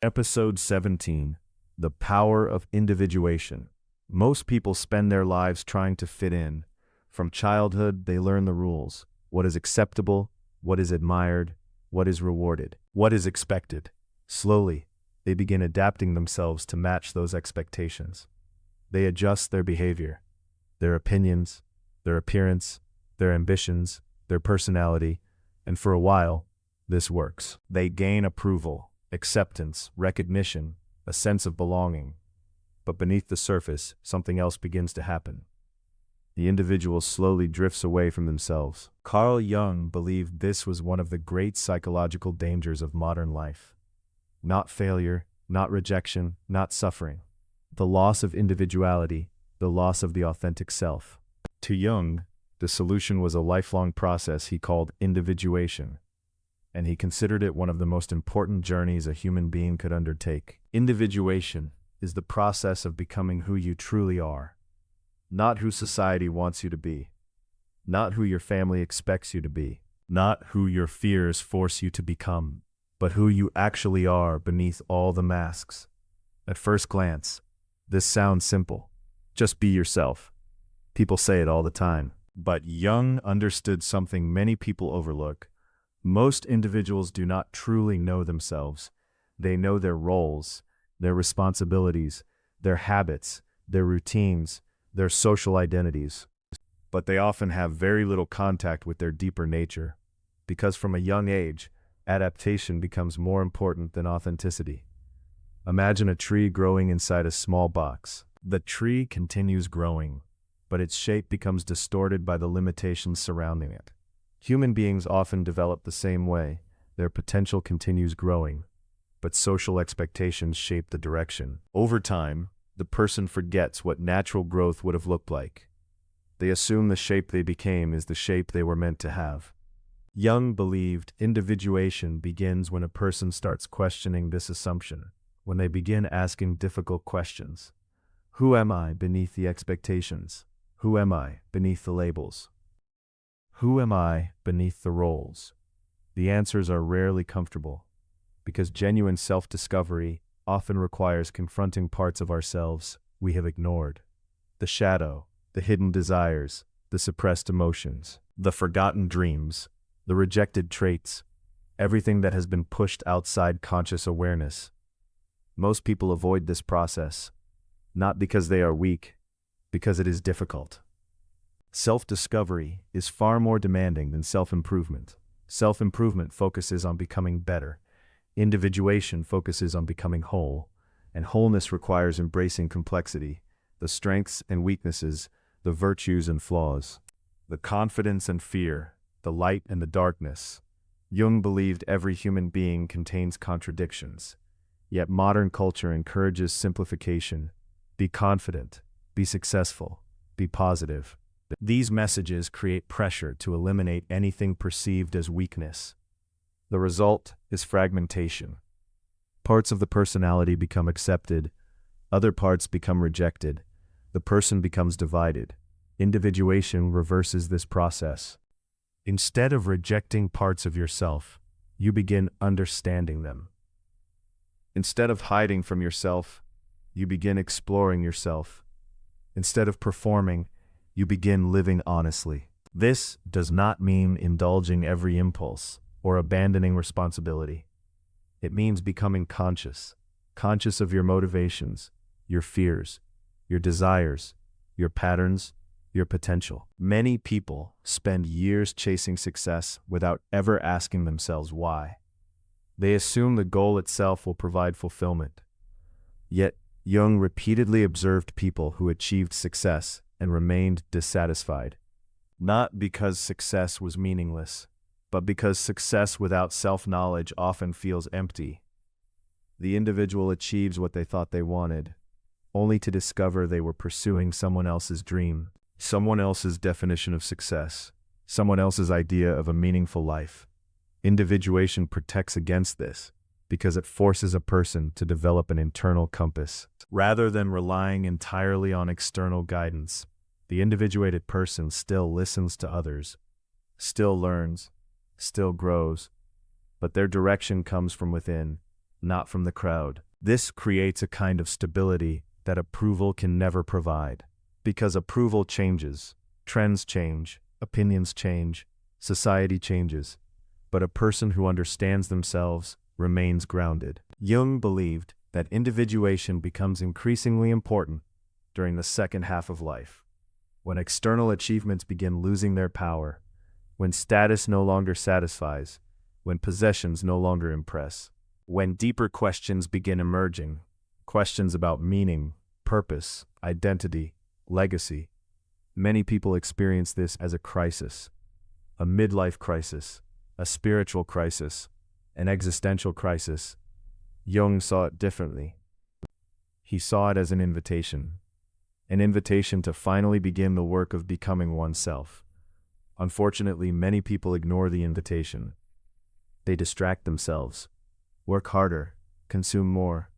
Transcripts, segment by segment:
Episode 17. The Power of Individuation. Most people spend their lives trying to fit in. From childhood, they learn the rules. What is acceptable, what is admired, what is rewarded, what is expected. Slowly, they begin adapting themselves to match those expectations. They adjust their behavior, their opinions, their appearance, their ambitions, their personality, and for a while, this works. They gain approval, acceptance, recognition, a sense of belonging. But beneath the surface, something else begins to happen. The individual slowly drifts away from themselves. Carl Jung believed this was one of the great psychological dangers of modern life. Not failure, not rejection, not suffering. The loss of individuality, the loss of the authentic self. To Jung, the solution was a lifelong process he called individuation, and he considered it one of the most important journeys a human being could undertake. Individuation is the process of becoming who you truly are, not who society wants you to be, not who your family expects you to be, not who your fears force you to become, but who you actually are beneath all the masks. At first glance, this sounds simple. Just be yourself. People say it all the time. But Jung understood something many people overlook. Most individuals do not truly know themselves. They know their roles, their responsibilities, their habits, their routines, their social identities. But they often have very little contact with their deeper nature, because from a young age, adaptation becomes more important than authenticity. Imagine a tree growing inside a small box. The tree continues growing, but its shape becomes distorted by the limitations surrounding it. Human beings often develop the same way. Their potential continues growing, but social expectations shape the direction. Over time, the person forgets what natural growth would have looked like. They assume the shape they became is the shape they were meant to have. Jung believed individuation begins when a person starts questioning this assumption, when they begin asking difficult questions. Who am I beneath the expectations? Who am I beneath the labels? Who am I beneath the roles? The answers are rarely comfortable, because genuine self-discovery often requires confronting parts of ourselves we have ignored. The shadow, the hidden desires, the suppressed emotions, the forgotten dreams, the rejected traits, everything that has been pushed outside conscious awareness. Most people avoid this process, not because they are weak, because it is difficult. Self-discovery is far more demanding than self-improvement. Self-improvement focuses on becoming better. Individuation focuses on becoming whole, and wholeness requires embracing complexity, the strengths and weaknesses, the virtues and flaws, the confidence and fear, the light and the darkness. Jung believed every human being contains contradictions, yet modern culture encourages simplification. Be confident, be successful, be positive. These messages create pressure to eliminate anything perceived as weakness. The result is fragmentation. Parts of the personality become accepted, other parts become rejected. The person becomes divided. Individuation reverses this process. Instead of rejecting parts of yourself, you begin understanding them. Instead of hiding from yourself, you begin exploring yourself. Instead of performing, you begin living honestly. This does not mean indulging every impulse or abandoning responsibility. It means becoming conscious of your motivations, your fears, your desires, your patterns, your potential. Many people spend years chasing success without ever asking themselves why. They assume the goal itself will provide fulfillment. Yet, Jung repeatedly observed people who achieved success and remained dissatisfied, not because success was meaningless, but because success without self-knowledge often feels empty. The individual achieves what they thought they wanted, only to discover they were pursuing someone else's dream, someone else's definition of success, someone else's idea of a meaningful life. Individuation protects against this, because it forces a person to develop an internal compass. Rather than relying entirely on external guidance, the individuated person still listens to others, still learns, still grows, but their direction comes from within, not from the crowd. This creates a kind of stability that approval can never provide. Because approval changes, trends change, opinions change, society changes, but a person who understands themselves remains grounded. Jung believed that individuation becomes increasingly important during the second half of life, when external achievements begin losing their power, when status no longer satisfies, when possessions no longer impress, when deeper questions begin emerging, questions about meaning, purpose, identity, legacy. Many people experience this as a crisis, a midlife crisis, a spiritual crisis, an existential crisis. Jung saw it differently. He saw it as an invitation to finally begin the work of becoming oneself. Unfortunately, many people ignore the invitation. They distract themselves, work harder, consume more,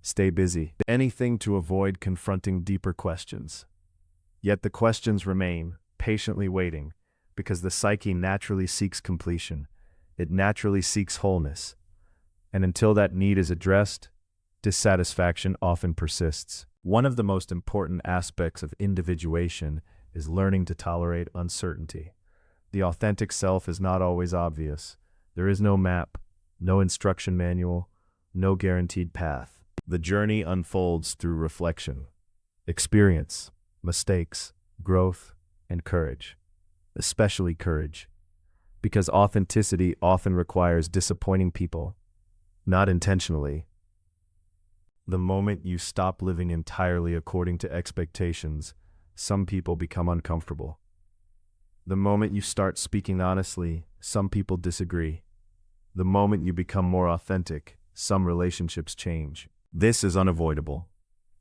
stay busy, anything to avoid confronting deeper questions. Yet the questions remain, patiently waiting, because the psyche naturally seeks completion. It naturally seeks wholeness. And until that need is addressed, dissatisfaction often persists. One of the most important aspects of individuation is learning to tolerate uncertainty. The authentic self is not always obvious. There is no map, no instruction manual, no guaranteed path. The journey unfolds through reflection, experience, mistakes, growth, and courage. Especially courage, because authenticity often requires disappointing people, not intentionally. The moment you stop living entirely according to expectations, some people become uncomfortable. The moment you start speaking honestly, some people disagree. The moment you become more authentic, some relationships change. This is unavoidable.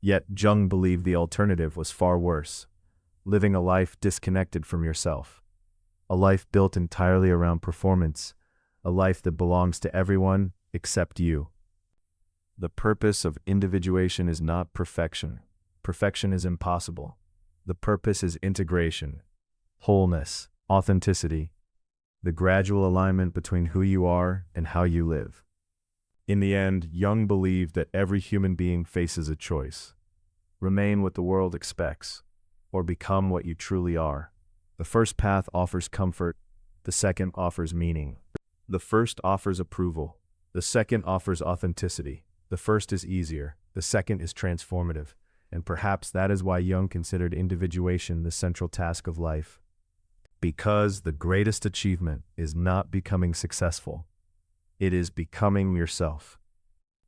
Yet Jung believed the alternative was far worse: living a life disconnected from yourself. A life built entirely around performance, a life that belongs to everyone except you. The purpose of individuation is not perfection. Perfection is impossible. The purpose is integration, wholeness, authenticity, the gradual alignment between who you are and how you live. In the end, Jung believed that every human being faces a choice: remain what the world expects, or become what you truly are. The first path offers comfort, the second offers meaning. The first offers approval, the second offers authenticity. The first is easier, the second is transformative, and perhaps that is why Jung considered individuation the central task of life. Because the greatest achievement is not becoming successful, it is becoming yourself.